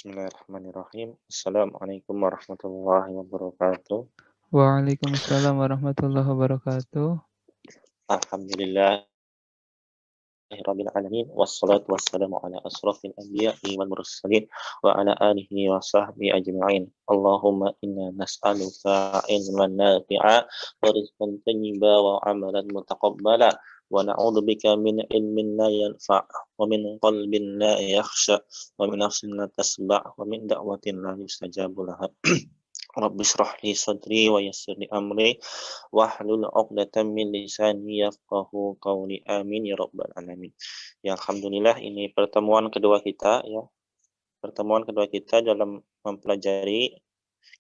Bismillahirrahmanirrahim. Assalamualaikum warahmatullahi wabarakatuh. Waalaikumsalam warahmatullahi wabarakatuh. Alhamdulillahirabbil alamin wassalatu wassalamu ala asrofil anbiya'i wal mursalin wa ala alihi wa sahbihi ajma'in. Allahumma inna nas'aluka ilman nafi'a wa rizqan thayyiba wa amalan mutaqabbala wa na'udzubika min ilmin la yanfa' wa min qalbin la yakhsha wa min nafsin la tasba' wa min da'watin la yustajabu laha. Rabbi shrah li sadri wa yassir li amri wahlul 'uqdatam min lisani yafqahu qawli. Amin ya rabbal alamin. Ya alhamdulillah, ini pertemuan kedua kita ya. Pertemuan kedua kita dalam mempelajari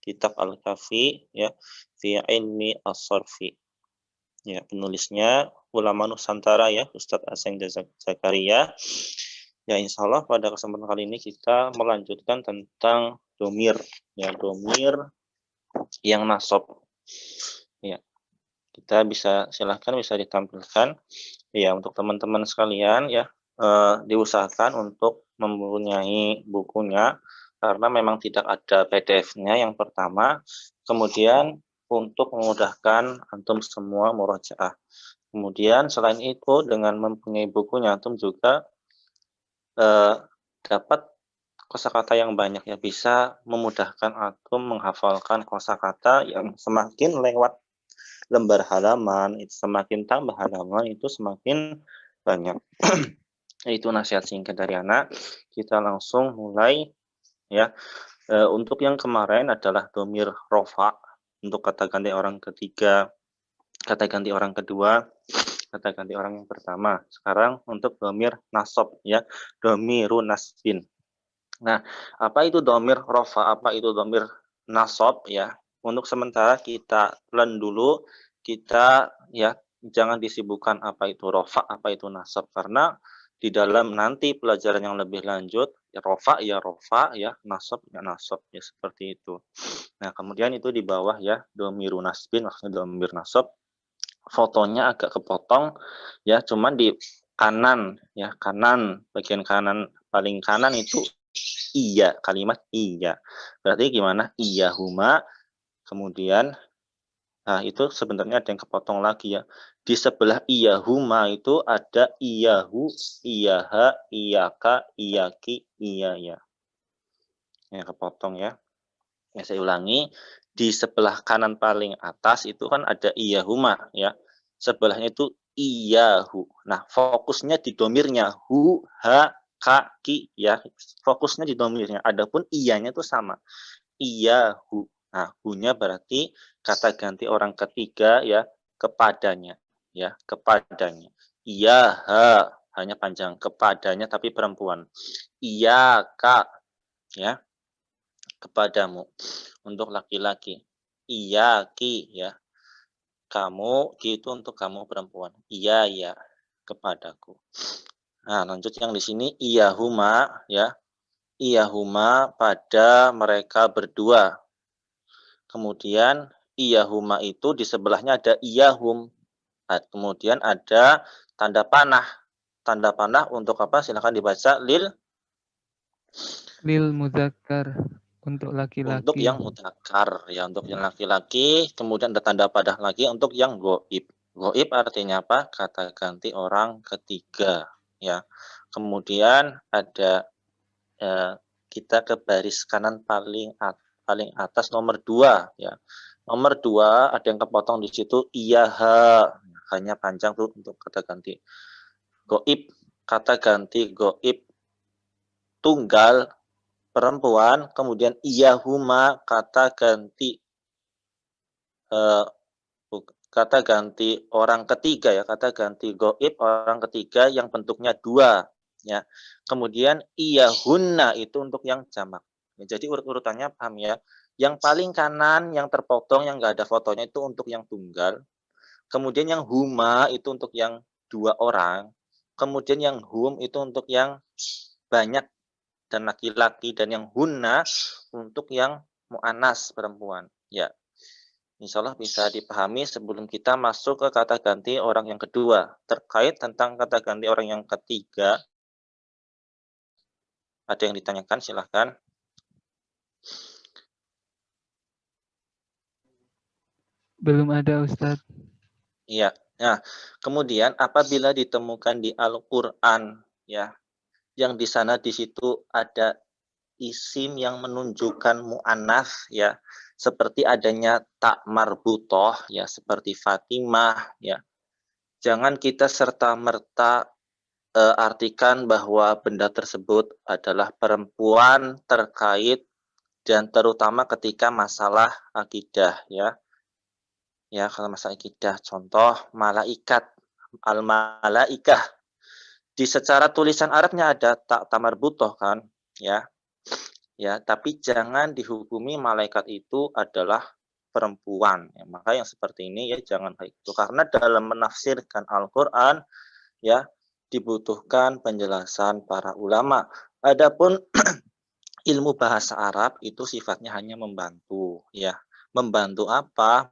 kitab Al-Kafi ya, fi ilmi as-sarfi. Ya, penulisnya ulama Nusantara ya, Ustadz Aseng Zakaria. Ya, insya Allah pada kesempatan kali ini kita melanjutkan tentang domir ya, domir yang nasab. Ya, kita silahkan bisa ditampilkan ya untuk teman-teman sekalian ya, diusahakan untuk mempunyai bukunya karena memang tidak ada PDF-nya yang pertama. Kemudian untuk memudahkan antum semua murojaah. Kemudian selain itu dengan mempunyai bukunya antum juga dapat kosakata yang banyak ya, bisa memudahkan antum menghafalkan kosakata yang semakin lewat lembar halaman, itu semakin tambah halaman itu semakin banyak. Itu nasihat singkat dari anak. Kita langsung mulai ya. Untuk yang kemarin adalah domir rofa untuk kata ganti orang ketiga, kata ganti orang kedua, kata ganti orang yang pertama. Sekarang untuk domir nasab ya, domirun nasbin. Nah, apa itu domir rofa, apa itu domir nasab ya? Untuk sementara kita plan dulu, kita ya jangan disibukkan apa itu rofa, apa itu nasab, karena di dalam nanti pelajaran yang lebih lanjut ya rofa ya nasab ya seperti itu. Nah, kemudian itu di bawah ya domirun nasbin, maksudnya domir nasab. Fotonya agak kepotong ya, cuman di kanan ya, kanan bagian kanan paling kanan itu iya, kalimat iya. Berarti gimana? Iya huma, kemudian nah itu sebenarnya ada yang kepotong lagi ya. Di sebelah iya huma itu ada iyahu, iyaha, iyaka, iyaki, iya ya. Yang kepotong ya. Ya, saya ulangi, di sebelah kanan paling atas itu kan ada iyahuma ya. Sebelahnya itu iyahu. Nah, fokusnya di domirnya hu, ha, ka, ki ya. Fokusnya di domirnya. Adapun iyanya itu sama. Iyahu. Nah, hunya berarti kata ganti orang ketiga ya, kepadanya ya, kepadanya. Iyaha hanya panjang, kepadanya tapi perempuan. Iyaka ya, kepadamu. Untuk laki-laki, iya ki ya, kamu ki itu untuk kamu perempuan, iya ya, kepadaku. Nah, lanjut yang di sini iya huma ya, iya huma pada mereka berdua. Kemudian iya huma itu di sebelahnya ada iya hum. Nah, kemudian ada tanda panah. Tanda panah untuk apa? Silahkan dibaca Lil muzakkar, untuk untuk laki-laki. yang mudzakkar ya, untuk yang laki-laki. Kemudian ada tanda panah lagi untuk yang goib. Goib artinya apa? Kata ganti orang ketiga ya. Kemudian ada kita ke baris kanan paling atas nomor 2 ya. Nomor 2 ada yang kepotong di situ iyaha, hanya panjang tuh untuk kata ganti goib. Kata ganti goib tunggal perempuan, kemudian iyahuma kata ganti kata ganti orang ketiga ya, kata ganti goib orang ketiga yang bentuknya 2 ya. Kemudian iyahunna itu untuk yang jamak. Ya, jadi urut-urutannya paham ya. Yang paling kanan yang terpotong yang enggak ada fotonya itu untuk yang tunggal. Kemudian yang huma itu untuk yang 2 orang. Kemudian yang hum itu untuk yang banyak dan laki-laki, dan yang hunna untuk yang mu'anas perempuan. Ya, insya Allah bisa dipahami sebelum kita masuk ke kata ganti orang yang kedua. Terkait tentang kata ganti orang yang ketiga, ada yang ditanyakan silahkan. Belum ada, Ustadz. Iya. Nah, kemudian apabila ditemukan di Al-Qur'an ya, yang di sana di situ ada isim yang menunjukkan muannats ya, seperti adanya tak marbutoh ya, seperti Fatimah ya. Jangan kita serta-merta artikan bahwa benda tersebut adalah perempuan terkait dan terutama ketika masalah akidah ya. Ya, kalau masalah akidah, contoh malaikat, al-malaikah. Di secara tulisan Arabnya ada tak tamar butoh kan, ya. Ya, tapi jangan dihukumi malaikat itu adalah perempuan. Ya, maka yang seperti ini ya jangan baik itu karena dalam menafsirkan Al-Qur'an ya dibutuhkan penjelasan para ulama. Adapun ilmu bahasa Arab itu sifatnya hanya membantu ya. Membantu apa?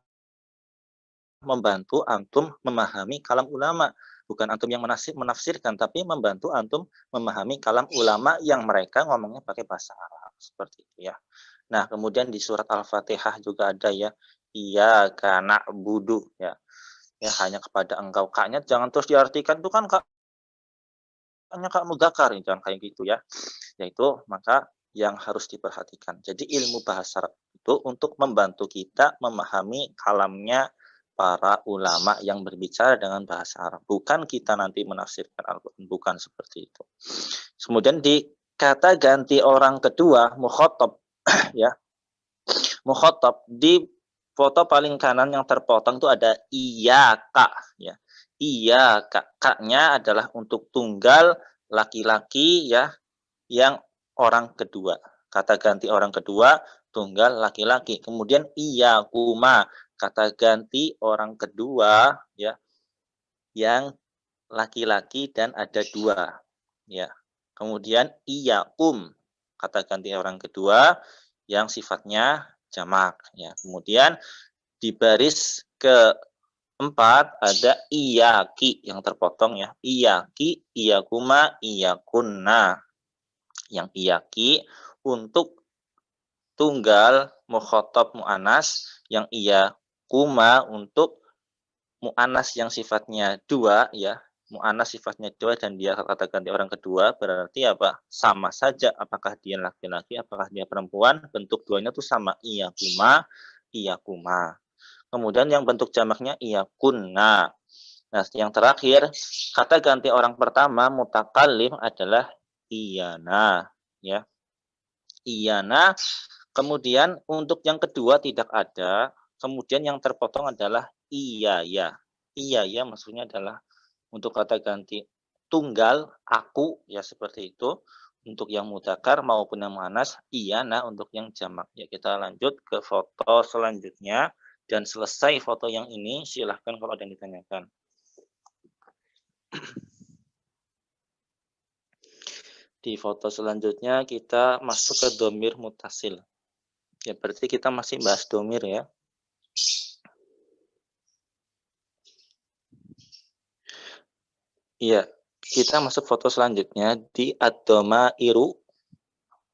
Membantu antum memahami kalam ulama. Bukan antum yang menafsirkan, tapi membantu antum memahami kalam ulama yang mereka ngomongnya pakai bahasa Arab. Seperti itu ya. Nah, kemudian di surat Al-Fatihah juga ada ya. Iyyaka na'budu ya. Ya, hanya kepada engkau. Kaknya jangan terus diartikan itu kan kaknya kak mudzakkar, jangan kayak gitu ya. Yaitu maka yang harus diperhatikan. Jadi ilmu bahasa Arab itu untuk membantu kita memahami kalamnya para ulama yang berbicara dengan bahasa Arab. Bukan kita nanti menafsirkan Al-Quran, bukan seperti itu. Kemudian di kata ganti orang kedua, mukhotob, ya. Mukhotob, di foto paling kanan yang terpotong itu ada iya kak, ya. Iya kak, kaknya adalah untuk tunggal laki-laki ya, yang orang kedua. Kata ganti orang kedua, tunggal laki-laki. Kemudian iya kuma, kata ganti orang kedua ya, yang laki-laki dan ada dua ya. Kemudian iya kata ganti orang kedua yang sifatnya jamak ya. Kemudian di baris keempat ada iyaki yang terpotong ya. Iyaki, iyakuma, iyakunna. Yang iyaki untuk tunggal mukhotob mu'anas, yang iya kuma untuk mu'anas yang sifatnya dua ya, mu'anas sifatnya dua dan dia kata ganti orang kedua, berarti apa? Sama saja apakah dia laki-laki, apakah dia perempuan, bentuk duanya tuh sama, iya kuma. Kemudian yang bentuk jamaknya iya kunna. Nah, yang terakhir, kata ganti orang pertama mutakallim adalah iyana ya. Iyana. Kemudian untuk yang kedua tidak ada. Kemudian yang terpotong adalah iya ya. Iya ya maksudnya adalah untuk kata ganti tunggal aku ya seperti itu. Untuk yang mudzakkar maupun yang muannas iyana untuk yang jamak. Ya kita lanjut ke foto selanjutnya dan selesai foto yang ini silahkan kalau ada yang ditanyakan. Di foto selanjutnya kita masuk ke domir mutasil. Ya berarti kita masih bahas domir ya. Iya, kita masuk foto selanjutnya di ad-domairu.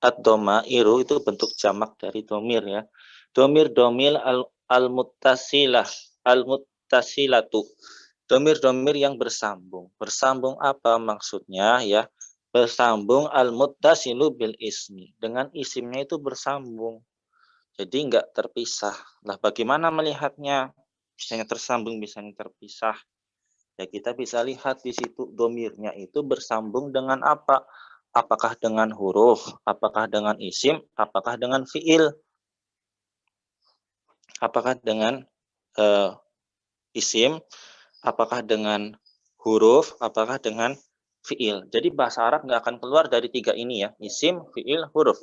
Ad-domairu itu bentuk jamak dari domir ya. Domir al-muttasilah, al-muttasilatu. Domir-domir yang bersambung. Bersambung apa maksudnya ya? Bersambung al-muttasilu bil ismi. Dengan isimnya itu bersambung. Jadi enggak terpisah. Lah bagaimana melihatnya? Bisanya tersambung, bisanya terpisah. Ya kita bisa lihat di situ domirnya itu bersambung dengan apa? Apakah dengan huruf? Apakah dengan isim? Apakah dengan fiil? Apakah dengan isim? Apakah dengan huruf? Apakah dengan fiil? Jadi bahasa Arab nggak akan keluar dari tiga ini ya. Isim, fiil, huruf.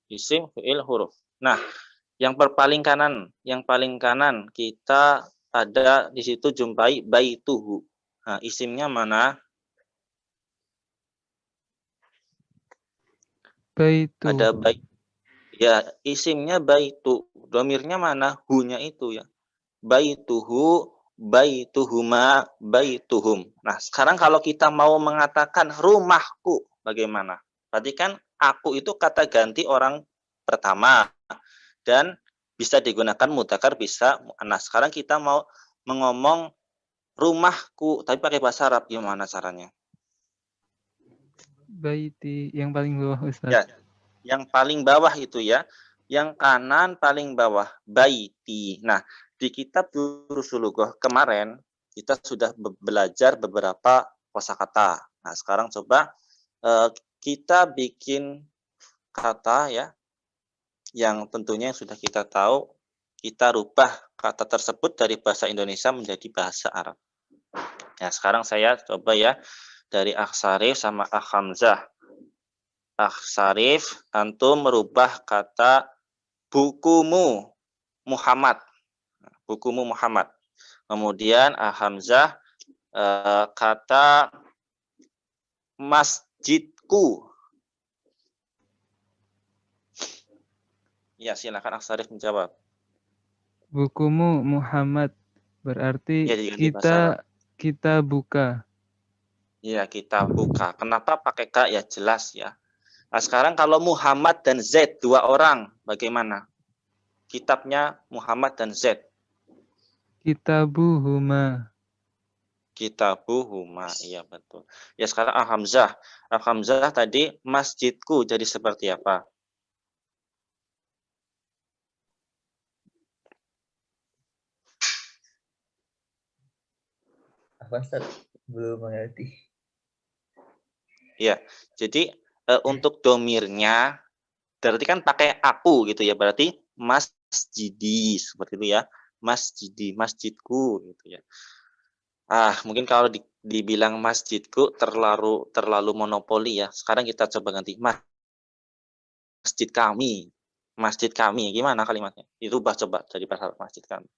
Isim, fiil, huruf. Nah, yang paling kanan kita ada di situ jumpai baituhu. Nah, isimnya mana? Baitu. Ada bait. Ya, isimnya baitu. Domirnya mana? Hu-nya itu ya. Baituhu, baituhuma, baituhum. Nah, sekarang kalau kita mau mengatakan rumahku, bagaimana? Berarti kan aku itu kata ganti orang pertama. dan bisa digunakan mudzakkar, bisa muannas. Sekarang kita mau mengomong rumahku, tapi pakai bahasa Arab, gimana caranya? Baiti yang paling bawah Ustaz. Ya, yang paling bawah itu ya, yang kanan paling bawah, baiti. Nah, di kitab Durusul Lughah kemarin kita sudah belajar beberapa kosakata. Nah, sekarang coba kita bikin kata ya, yang tentunya sudah kita tahu, kita rubah kata tersebut dari bahasa Indonesia menjadi bahasa Arab. Nah, sekarang saya coba ya, dari Aksarif sama Akhamzah. Aksarif, antum merubah kata bukumu Muhammad. Bukumu Muhammad. Kemudian Hamzah kata masjidku. Ya, silakan Aksarif menjawab. Bukumu Muhammad berarti Ya, diganti bahasa Arab. kita buka. Ya, kita buka. Kenapa pakai K? Ya jelas ya. Nah, sekarang kalau Muhammad dan Z, dua orang, bagaimana? Kitabnya Muhammad dan Z. Kitabuhuma. Kitabuhuma, iya betul. Ya, sekarang Hamzah. Hamzah tadi masjidku jadi seperti apa? Apa Ustaz? Belum mengerti. Iya, jadi untuk domirnya berarti kan pakai aku gitu ya, berarti masjidi seperti itu ya, masjidi, masjidku gitu ya. Mungkin kalau dibilang masjidku terlalu monopoli ya. Sekarang kita coba ganti masjid kami, masjid kami, gimana kalimatnya? Dirubah coba dari bahasa masjid kami.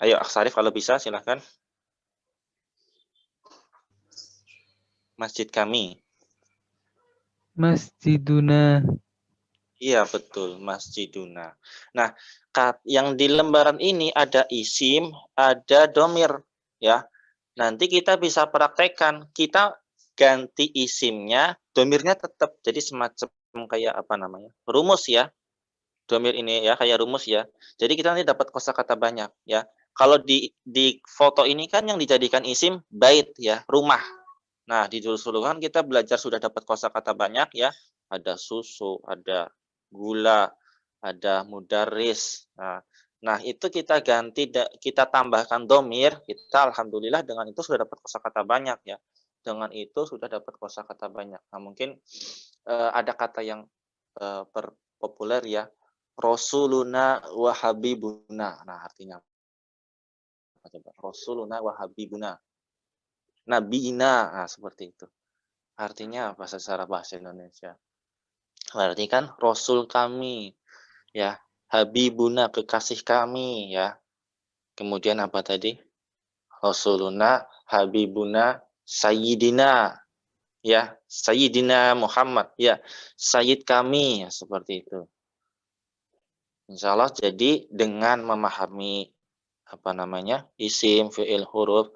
Ayo Aksarif kalau bisa silahkan. Masjid kami. Masjiduna. Iya betul, masjiduna. Nah, yang di lembaran ini ada isim, ada domir, ya. Nanti kita bisa praktekkan, kita ganti isimnya, domirnya tetap jadi semacam kayak apa namanya, rumus ya. Domir ini ya kayak rumus ya. Jadi kita nanti dapat kosakata banyak ya. Kalau di foto ini kan yang dijadikan isim bait ya, rumah. Nah, di Durusul kita belajar sudah dapat kosakata banyak ya. Ada susu, ada gula, ada mudaris. Nah, itu kita ganti, kita tambahkan domir, kita alhamdulillah dengan itu sudah dapat kosakata banyak ya. Dengan itu sudah dapat kosakata banyak. Nah, mungkin ada kata yang populer ya, Rasuluna wa habibuna. Nah, artinya apa coba? Rasuluna wa habibuna. Nabiina, nah seperti itu. Artinya apa secara bahasa Indonesia? Berarti kan Rasul kami, ya. Habibuna, kekasih kami, ya. Kemudian apa tadi? Rasuluna, Habibuna, Sayyidina, ya. Sayyidina Muhammad, ya. Sayyid kami, ya, seperti itu. Insya Allah jadi dengan memahami apa namanya isim, fiil, huruf,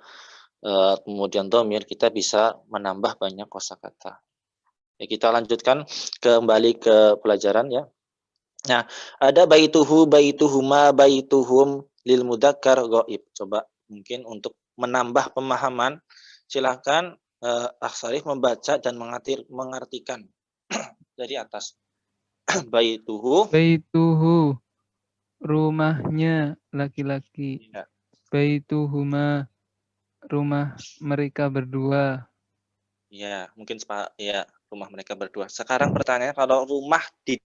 kemudian domir, kita bisa menambah banyak kosakata. Ya, kita lanjutkan kembali ke pelajaran ya. Nah, ada baituhu, baituhuma, baituhum lil mudzakkar ghaib. Coba mungkin untuk menambah pemahaman, silakan Aksarif membaca dan mengartikan dari atas. Baituhu. Baituhu. Rumahnya laki-laki. Ya. Baituhuma. Rumah mereka berdua. Ya, mungkin ya rumah mereka berdua. Sekarang pertanyaannya, kalau rumah di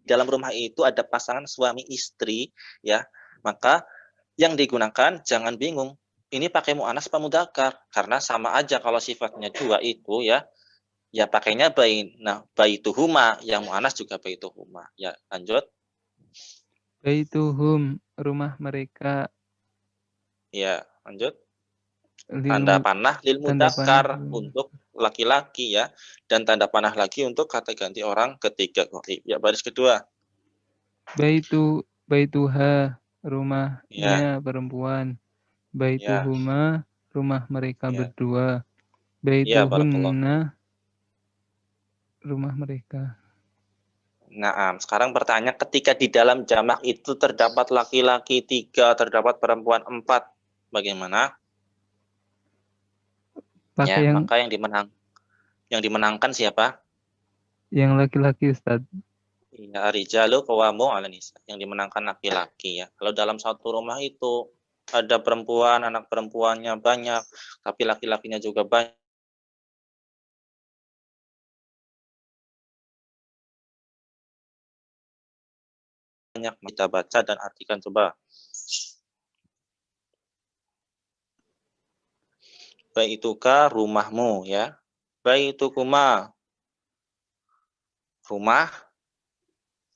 dalam rumah itu ada pasangan suami istri, ya, maka yang digunakan jangan bingung. Ini pakai mu'annas apa mudzakkar? Karena sama aja kalau sifatnya dua itu ya, ya pakainya bain. Nah, baituhuma yang mu'annas juga baituhuma. Ya, lanjut. Baituhum. Rumah mereka. Ya, lanjut. Tanda panah lil mudzakkar untuk laki-laki ya, dan tanda panah lagi untuk kata ganti orang ketiga. Ya, baris kedua. Baituha. Rumahnya perempuan. Baituhuma. Rumah mereka berdua. Ya, barakallah. Baituhunna. rumah mereka. Nah, sekarang bertanya, ketika di dalam jamak itu terdapat laki-laki 3, terdapat perempuan 4, bagaimana? Pakai Ya, maka yang dimenangkan siapa? yang laki-laki, Ustaz. Ya, rijalu qawamu 'alan nisa. Yang dimenangkan laki-laki ya. Kalau dalam satu rumah itu ada perempuan, anak perempuannya banyak, tapi laki-lakinya juga banyak. Kita baca dan artikan coba. Baituka rumahmu ya. Baitukuma rumah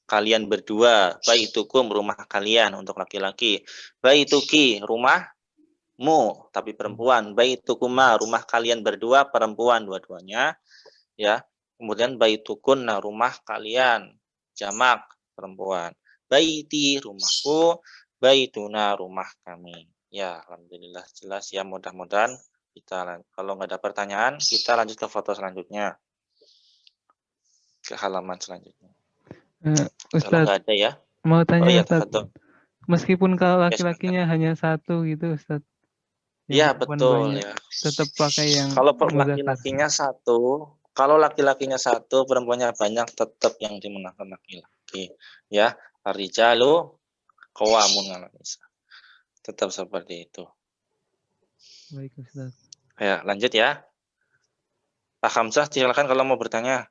kalian berdua. Baitukum rumah kalian untuk laki-laki. Baituki rumahmu tapi perempuan. Baitukuma rumah kalian berdua perempuan dua-duanya ya. Kemudian baitukunna rumah kalian jamak perempuan. Baiti rumahku, baituna rumah kami. Ya, alhamdulillah jelas ya, mudah-mudahan kita kalau nggak ada pertanyaan, kita lanjut ke foto selanjutnya. Ke halaman selanjutnya. Kalau Ustaz, nggak ada ya. mau Oh tanya iya, Ustaz, meskipun kalau ya, laki-lakinya hanya satu gitu Ustaz, yang ya perempuan betul banyak, ya. tetap pakai yang Kalau mudzakkar. laki-lakinya satu, perempuannya banyak, tetap yang dimenangkan laki-laki. Ya, ar-rijalu qawamun 'alan nisa. Tetap seperti itu. Baik Ustaz. Ya, lanjut ya. Pak Hamzah, silakan kalau mau bertanya.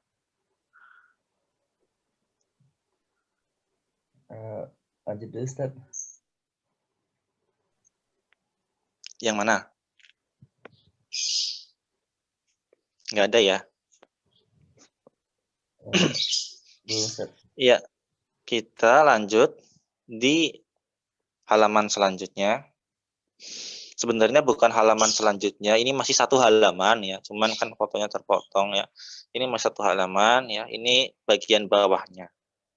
Lanjut dulu, Ustaz. Yang mana? Nggak ada ya? Belum, Ustaz. Iya, kita lanjut di halaman selanjutnya. Sebenarnya bukan halaman selanjutnya, ini masih satu halaman ya, cuman kan fotonya terpotong ya. Ini masih satu halaman ya, ini bagian bawahnya.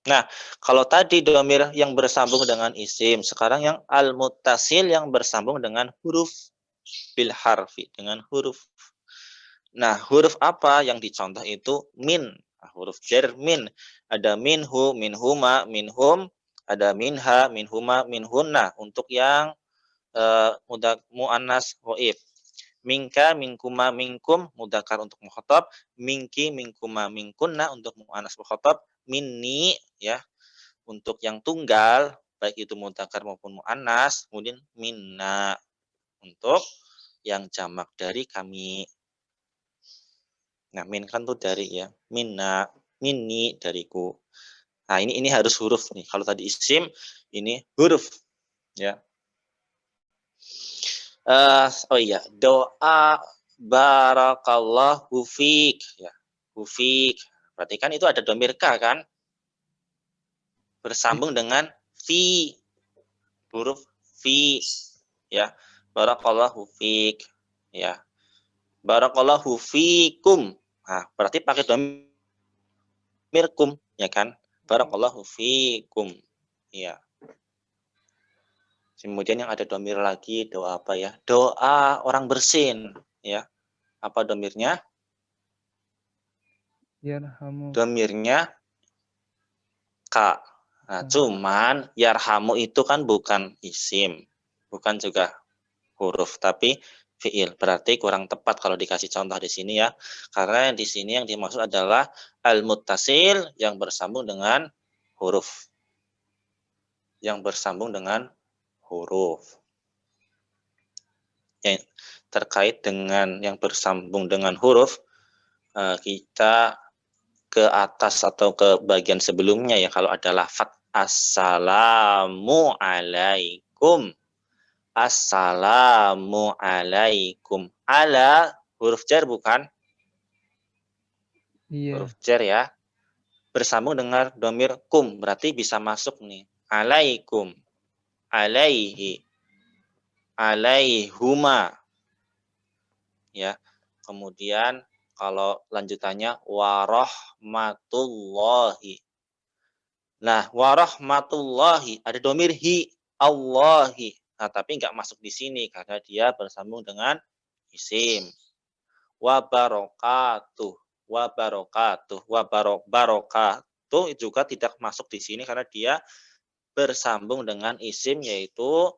Nah, kalau tadi dhamir yang bersambung dengan isim, sekarang yang al-muttasil yang bersambung dengan huruf bil harfi, dengan huruf. Nah, huruf apa yang dicontoh itu min, huruf jar min. Ada minhu, minhuma, minhum, ada minha, minhuma, minhunna untuk yang muannas ghaib. Minka, minkuma, minkum mudzakkar untuk mukhatab, minki, minkuma, minkunna untuk muannas mukhatab, minni ya untuk yang tunggal baik itu mudzakkar maupun muannas, kemudian minna untuk yang jamak dari kami. Nah, min kan tuh dari ya, minna, minni dariku. Nah, ini harus huruf nih. Kalau tadi isim, ini huruf ya. Oh iya, doa barakallahu fiik ya. Hufik. Berarti kan itu ada dhamir ka kan? Bersambung dengan fi. Huruf fi ya. Barakallahu fiik ya. Barakallahu fiikum. Nah, berarti pakai dhamir kum ya kan? Barakallahu fiikum. Ya. Kemudian yang ada dhamir lagi doa apa ya? Doa orang bersin ya. Apa dhamirnya? Yarhamu. Dhamirnya ka. Nah, cuman yarhamu itu kan bukan isim, bukan juga huruf, tapi fiil. Berarti kurang tepat kalau dikasih contoh di sini ya. Karena di sini yang dimaksud adalah al-muttasil yang bersambung dengan huruf. Yang bersambung dengan huruf. Yang terkait dengan yang bersambung dengan huruf, kita ke atas atau ke bagian sebelumnya ya, kalau ada lafaz assalamu alaikum. Assalamu alaikum. Ala huruf jar bukan? Iya. Huruf jar ya. Bersambung dengan dhamir kum, berarti bisa masuk nih. Alaikum. Alaihi. Alaihuma. Ya. Kemudian kalau lanjutannya warahmatullahi. Nah, warahmatullahi ada dhamir hi, Allahi. Nah, tapi nggak masuk di sini karena dia bersambung dengan isim. Wa barakatuh. wa barakatuh. Barokatuh juga tidak masuk di sini karena dia bersambung dengan isim, yaitu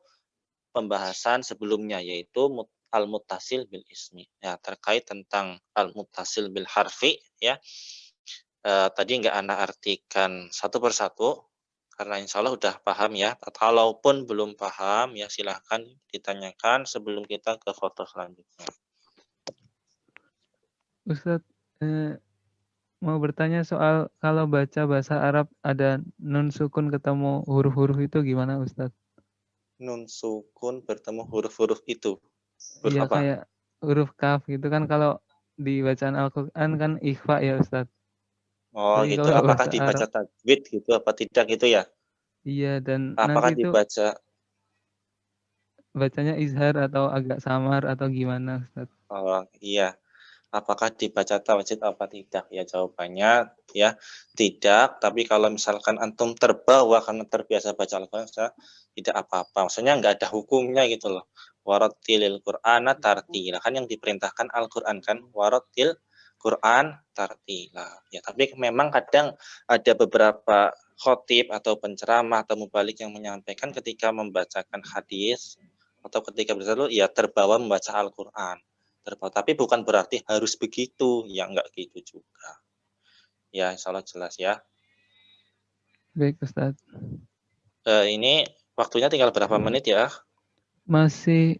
pembahasan sebelumnya, yaitu al-muttasil bil ismi. Ya, terkait tentang al-muttasil bil harfi ya. Tadi nggak Anda artikan satu persatu karena insya Allah udah paham ya. Kalaupun belum paham ya silahkan ditanyakan sebelum kita ke foto selanjutnya. Ustadz, mau bertanya soal kalau baca bahasa Arab ada nun sukun ketemu huruf-huruf itu gimana Ustadz? Nun sukun bertemu huruf-huruf itu. Huruf Iya apa? kayak huruf kaf gitu kan kalau di bacaan Al-Quran kan ikhfa ya Ustadz. Oh Tapi gitu. kalau Apakah bahasa dibaca Arab, tajwid gitu apa tidak gitu ya? iya dan Apakah nanti itu dibaca bacanya izhar atau agak samar atau gimana Ustadz? iya. Apakah dibaca tajwid apa tidak? Ya jawabannya ya tidak. Tapi kalau misalkan antum terbawa karena terbiasa baca Al-Quran, tidak apa-apa. Maksudnya nggak ada hukumnya gitu loh. Warattilil Qur'ana tartila. Kan yang diperintahkan Al-Quran kan. Warattil Quran tartila. Ya tapi memang kadang ada beberapa khotib atau penceramah atau mubalik yang menyampaikan ketika membacakan hadis atau ketika bersalu ya terbawa membaca Al-Quran. Tapi bukan berarti harus begitu, ya enggak gitu juga. Ya, insya Allah jelas ya. Baik Ustadz. Ini waktunya tinggal berapa menit ya? Masih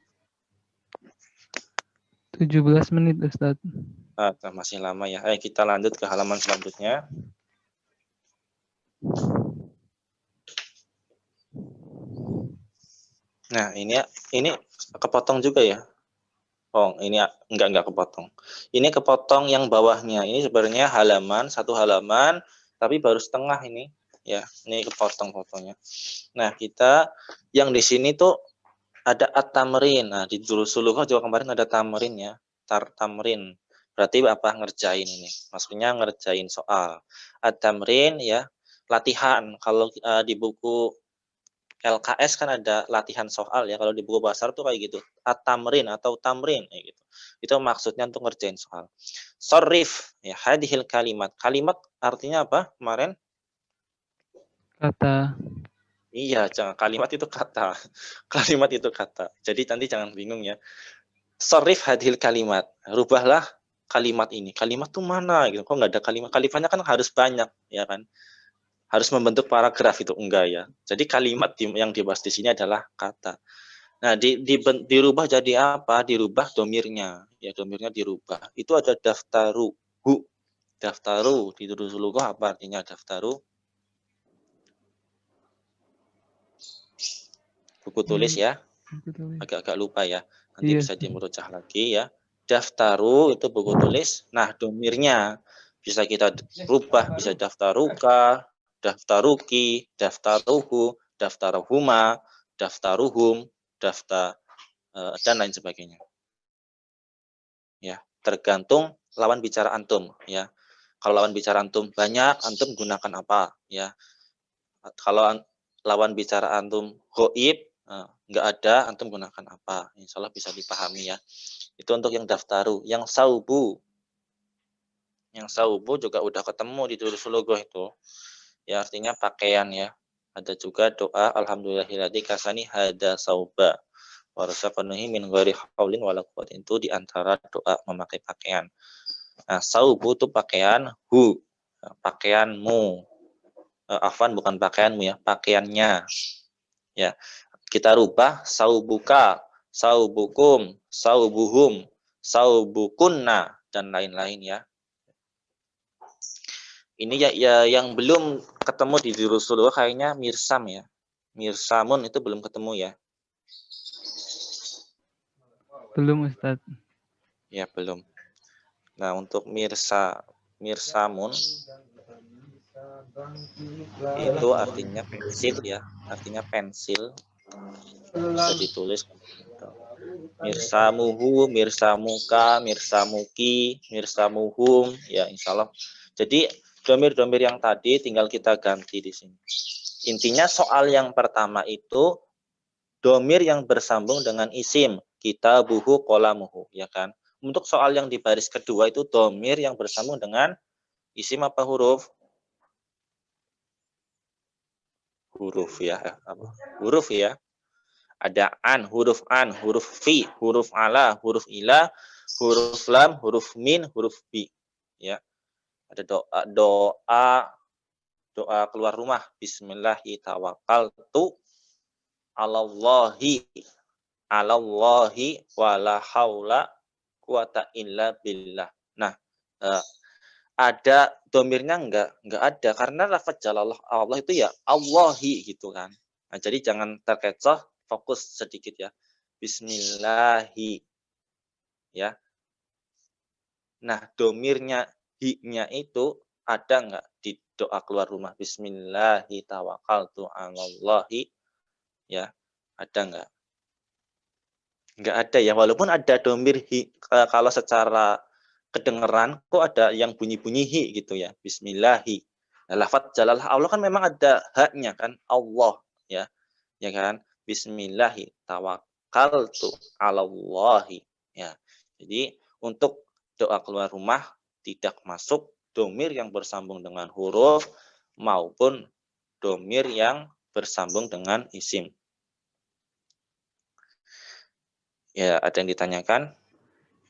17 menit Ustadz. Masih lama ya. Kita lanjut ke halaman selanjutnya. Nah, ini kepotong juga ya. Oh, ini enggak kepotong. Ini kepotong yang bawahnya. Ini sebenarnya satu halaman, tapi baru setengah ini. Ya, ini kepotong fotonya. Nah, kita yang di sini tuh ada at-tamrin. Nah, di Sulughah juga kemarin ada tamrin ya. Tamrin. Berarti apa? Ngerjain ini. Maksudnya ngerjain soal. At-tamrin ya, latihan. Kalau di buku LKS kan ada latihan soal ya. Kalau di buku bahasa Arab tuh kayak gitu. At-tamrin atau tamrin kayak gitu. Itu maksudnya untuk ngerjain soal. Sorrif ya, hadhil kalimat. Kalimat artinya apa? Kemarin Kata. iya, jangan kalimat itu kata. Kalimat itu kata. Jadi nanti jangan bingung ya. Sorrif hadhil kalimat. Rubahlah kalimat ini. Kalimat tuh mana gitu. Kok nggak ada kalimat? Kalimatnya kan harus banyak ya kan. Harus membentuk paragraf itu enggak ya. Jadi kalimat yang dibahas di sini adalah kata. Nah, dirubah jadi apa? Dirubah domirnya. Ya, domirnya dirubah. Itu ada daftaru. Daftaru di Sulughah apa artinya daftaru? Buku tulis ya. Agak-agak lupa ya. Nanti bisa dimurojaah lagi ya. Daftaru itu buku tulis. Nah, domirnya bisa kita rubah. Bisa daftaruka, daftaruki, daftaruhu, daftaruhuma, daftaruhum, dan lain sebagainya. Ya, tergantung lawan bicara antum ya. Kalau lawan bicara antum banyak, antum gunakan apa ya. Kalau lawan bicara antum ghaib, nggak ada, antum gunakan apa. Insya Allah bisa dipahami ya. Itu untuk yang daftaru. Yang saubu juga udah ketemu di Sulughah itu. Ya artinya pakaian ya. Ada juga doa alhamdulillahilladzi kasani hada sauba. Warzaqanihi min ghairi haulin wala quwwatin. Itu di antara doa memakai pakaian. Nah, saubu itu pakaian, pakaianmu. Afwan bukan pakaianmu ya, pakaiannya. Ya. Kita rubah saubuka, saubukum, saubuhum, saubukunna dan lain-lain ya. Ini ya yang belum ketemu di Sulughah kayaknya mirsam ya. Mirsamun itu belum ketemu ya. Belum Ustadz. Ya belum. Nah untuk mirsamun itu artinya pensil ya. Artinya pensil. Bisa ditulis. Mirsamuhu, mirsamuka, mirsamuki, mirsamuhum. Ya insya Allah. Jadi domir-domir yang tadi tinggal kita ganti di sini. Intinya soal yang pertama itu domir yang bersambung dengan isim. Kitabuhu qalamuhu, ya kan? untuk soal yang di baris kedua itu domir yang bersambung dengan isim apa huruf? Huruf ya. Huruf ya. Ada huruf fi, huruf ala, huruf ila, huruf lam, huruf min, huruf bi. Ya. Ada doa keluar rumah. Bismillahi tawakkaltu alallahi wala haula quwata illa billah. Nah, ada domirnya enggak ada karena lafaz jalalah Allah itu ya Allahi gitu kan. Nah, jadi jangan terkecoh, fokus sedikit ya. Bismillahi ya. Nah, domirnya hi-nya itu ada enggak di doa keluar rumah? Bismillahi tawakkaltu 'alallahi ya. Ada enggak? Enggak ada ya, walaupun ada domir hi, kalau secara kedengeran kok ada yang bunyi-bunyi hi gitu ya. Bismillahi. Nah, lafaz jalalah Allah kan memang ada haknya kan, Allah ya. Ya kan? Bismillahi tawakkaltu 'alallahi ya. Jadi untuk doa keluar rumah tidak masuk domir yang bersambung dengan huruf maupun domir yang bersambung dengan isim. Ya, ada yang ditanyakan?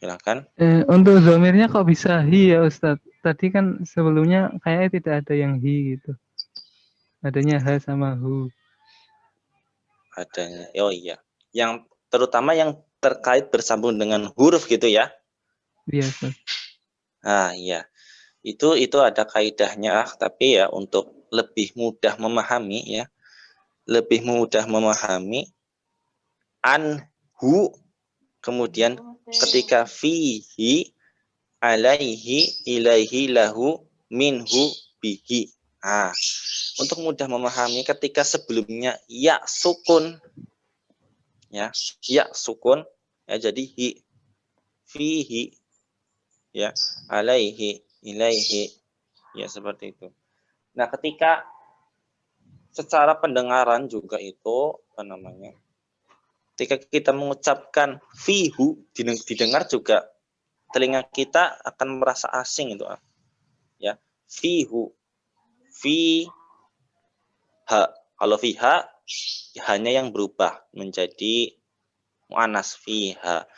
Silakan. Untuk domirnya kok bisa hi ya Ustadz? Tadi kan sebelumnya kayaknya tidak ada yang hi gitu. Adanya ha sama hu. Adanya. Oh iya. Yang terutama yang terkait bersambung dengan huruf gitu ya. Iya Ustadz. Nah, iya. Itu ada kaidahnya, tapi ya untuk lebih mudah memahami ya. Lebih mudah memahami anhu kemudian ketika fihi alaihi ilaihi lahu minhu bihi. Nah, untuk mudah memahami ketika sebelumnya ya sukun ya sukun ya jadi hi fihi ya alaihi ilaihi ya seperti itu. Nah, ketika secara pendengaran juga itu apa namanya? Ketika kita mengucapkan fihu didengar juga telinga kita akan merasa asing itu ya. Fihu fi ha. Kalau fiha hanya yang berubah menjadi muannas fiha.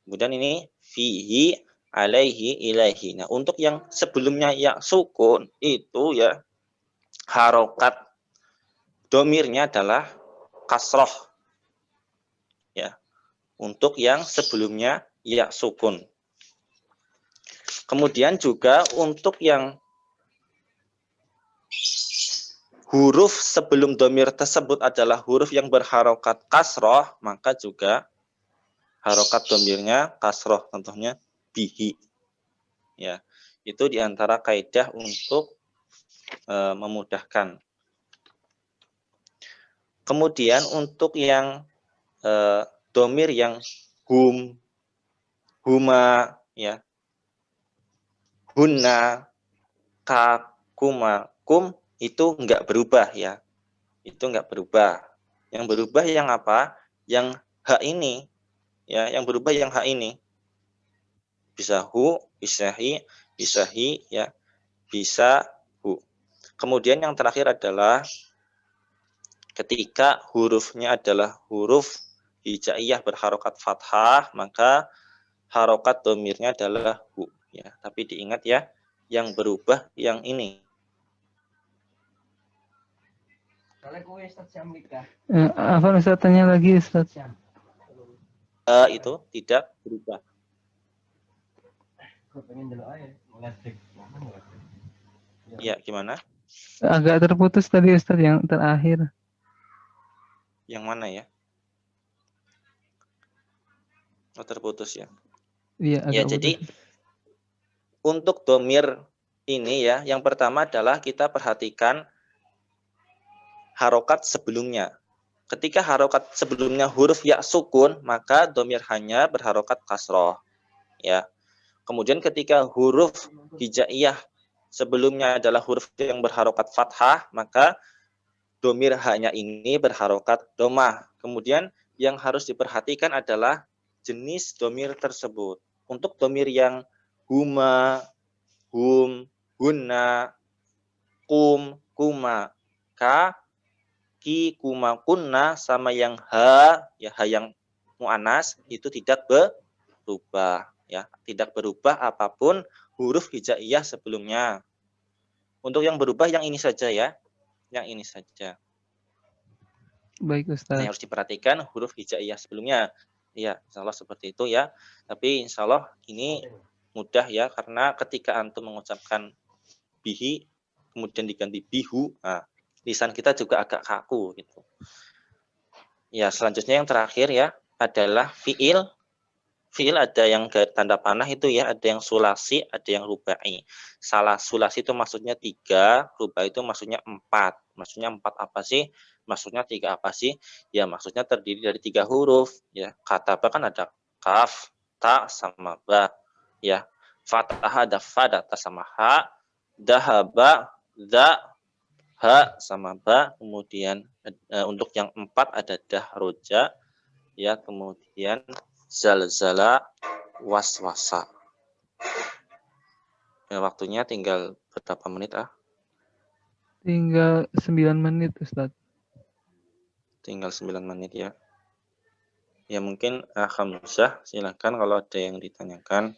Kemudian ini fihi alaihi ilaihi. Nah, untuk yang sebelumnya ya sukun itu ya harokat domirnya adalah kasroh ya. Untuk yang sebelumnya ya sukun. Kemudian juga untuk yang huruf sebelum domir tersebut adalah huruf yang berharokat kasroh, maka juga harokat domirnya kasroh, contohnya bihi. Ya, itu diantara kaidah untuk memudahkan. Kemudian untuk yang domir yang huma, ya, hunna, kakuma, kum itu enggak berubah ya. Itu enggak berubah. Yang berubah yang apa? Yang hak ini. Ya, yang berubah yang hak ini. Bisa hu, bisa hi ya. Bisa hu. Kemudian yang terakhir adalah ketika hurufnya adalah huruf hijaiyah berharokat fathah, maka harokat domirnya adalah hu ya. Tapi diingat ya, yang berubah yang ini. Apa Ustadz tanya lagi Ustadz? Itu tidak berubah. Ya, gimana? Agak terputus tadi Ustadz yang terakhir. Yang mana ya? Oh, terputus ya. Iya, agak Ya, putus. jadi untuk domir ini ya, yang pertama adalah kita perhatikan harokat sebelumnya. Ketika harokat sebelumnya huruf ya sukun, maka domir hanya berharokat kasroh. Ya. Kemudian ketika huruf hijaiyah sebelumnya adalah huruf yang berharokat fathah, maka domir hanya ini berharokat domah. Kemudian yang harus diperhatikan adalah jenis domir tersebut. Untuk dhamir yang huma, hum, hunna, kum, kuma, ka, ki, kuma, kunna, sama yang ha, ya ha yang mu'anas, itu tidak berubah. Ya, tidak berubah apapun huruf hijaiyah sebelumnya. Untuk yang berubah yang ini saja ya, yang ini saja. Baik Nah, Ustaz. yang harus diperhatikan huruf hijaiyah sebelumnya. Ya, insya Allah seperti itu ya. Tapi insya Allah ini mudah ya, karena ketika antum mengucapkan bihi, kemudian diganti bihu, nah, lisan kita juga agak kaku gitu. Ya, selanjutnya yang terakhir ya adalah fiil. Fiil ada yang tanda panah itu ya, ada yang sulasi, ada yang rubai. Salah sulasi itu maksudnya 3, rubai itu maksudnya 4. Maksudnya 4 apa sih? Maksudnya 3 apa sih? Ya maksudnya terdiri dari 3 huruf. Ya, kata apa kan ada kaf, ta sama ba. Ya, fathah ada fa, data sama ha, dahaba, da, ha sama ba. Kemudian untuk yang 4 ada dah, roja. Ya, kemudian zalzala, waswasa. Ya, waktunya tinggal berapa menit Tinggal 9 menit Ustaz. Tinggal 9 menit ya. Ya mungkin Hamzah silakan kalau ada yang ditanyakan.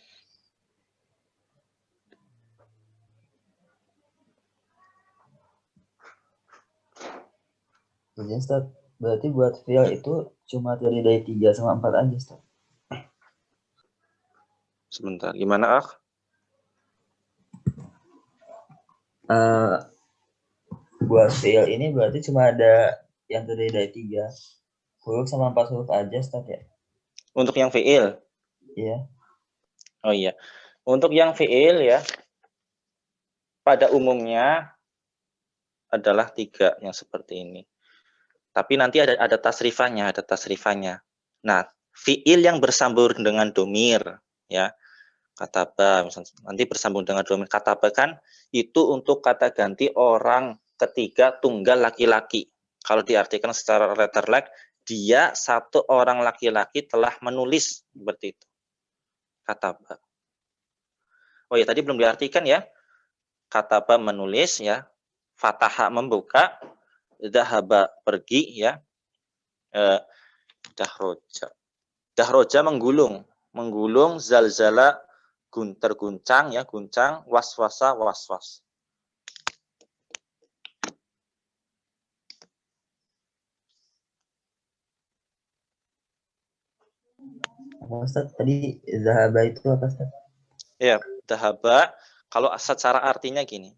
Iya, Ustaz. Berarti buat fiil itu cuma terdiri dari 3 sama 4 aja, Ustaz. Sebentar, gimana Buat fiil ini berarti cuma ada yang terdiri dari 3 huruf sama 4 huruf aja, Ustaz ya? Untuk yang fiil? Iya. Oh iya. Untuk yang fiil ya, pada umumnya adalah 3 yang seperti ini. Tapi nanti ada tasrifannya. Nah, fiil yang bersambung dengan domir ya, kataba misalnya, nanti bersambung dengan domir kataba kan itu untuk kata ganti orang ketiga tunggal laki-laki. Kalau diartikan secara letterlek, dia satu orang laki-laki telah menulis, seperti itu. Kataba. Oh ya, tadi belum diartikan ya. Kataba menulis ya. Fataha membuka, dahaba pergi ya. Dahroja menggulung, zalzala terguncang ya, guncang, waswasa waswas. Ustaz, tadi zahaba itu apa, Ustaz? Ya, dahaba kalau secara artinya gini.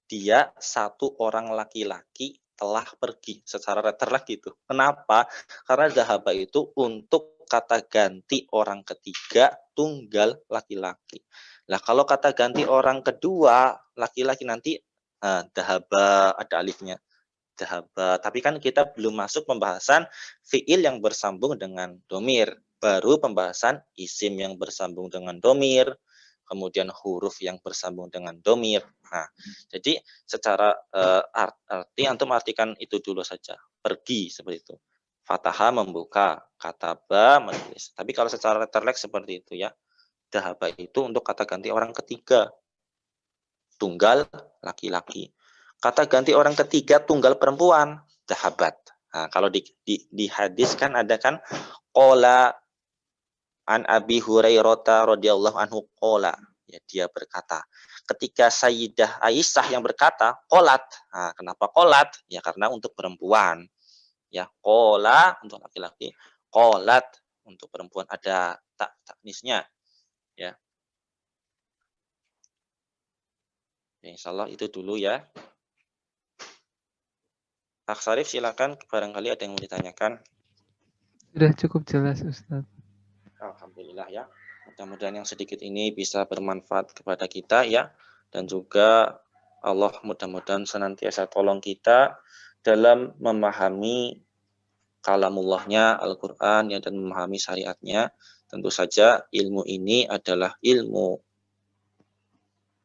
Dia satu orang laki-laki telah pergi, secara letterlek gitu. Kenapa? Karena dahaba itu untuk kata ganti orang ketiga tunggal laki-laki. Nah, kalau kata ganti orang kedua laki-laki nanti dahaba ada alifnya. Dahaba. Tapi kan kita belum masuk pembahasan fiil yang bersambung dengan domir. Baru pembahasan isim yang bersambung dengan domir. Kemudian huruf yang bersambung dengan domir. Nah, jadi secara arti antum artikan itu dulu saja. Pergi seperti itu. Fataha membuka, kataba menulis. Tapi kalau secara letterlek seperti itu ya. Dahaba itu untuk kata ganti orang ketiga. Tunggal laki-laki. Kata ganti orang ketiga tunggal perempuan, dahabat. Nah, kalau di hadis kan ada kan qala an Abi Hurairah radhiyallahu anhu qala, ya dia berkata. Ketika Sayyidah Aisyah yang berkata qolat. Nah, kenapa qolat? Ya karena untuk perempuan. Ya, qala untuk laki-laki, qolat untuk perempuan, ada taknisnya. Ya. Ya, insyaallah itu dulu ya. Pak Sarif silakan, barangkali ada yang mau ditanyakan. Sudah cukup jelas Ustaz. Alhamdulillah ya. Mudah-mudahan yang sedikit ini bisa bermanfaat kepada kita ya. Dan juga Allah mudah-mudahan senantiasa tolong kita dalam memahami kalamullahnya, Al-Quran ya, dan memahami syariatnya. Tentu saja ilmu ini adalah ilmu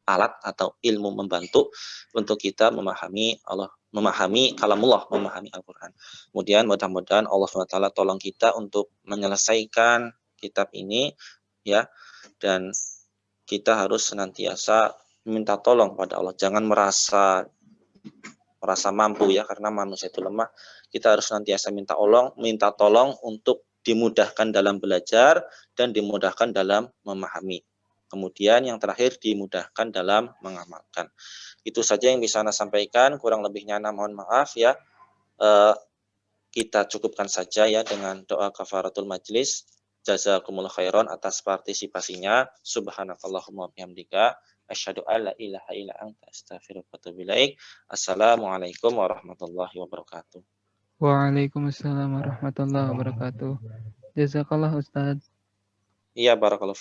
alat atau ilmu membantu untuk kita memahami Allah, memahami kalamullah, memahami Al-Quran. Kemudian mudah-mudahan Allah SWT tolong kita untuk menyelesaikan kitab ini ya, dan kita harus senantiasa minta tolong pada Allah. Jangan merasa mampu ya, karena manusia itu lemah. Kita harus senantiasa minta tolong untuk dimudahkan dalam belajar dan dimudahkan dalam memahami. Kemudian yang terakhir dimudahkan dalam mengamalkan. Itu saja yang bisa Ana sampaikan, kurang lebihnya Ana mohon maaf ya. Kita cukupkan saja ya dengan doa kafaratul majlis. Jazakumullah khairan atas partisipasinya. Subhanakallahumma bihamdika asyhadu an la ilaha illa anta astaghfiruka wa atubu ilaik. Assalamualaikum warahmatullahi wabarakatuh. Waalaikumsalam warahmatullahi wabarakatuh. Jazakallah Ustaz. Iya, barakallahu fiik.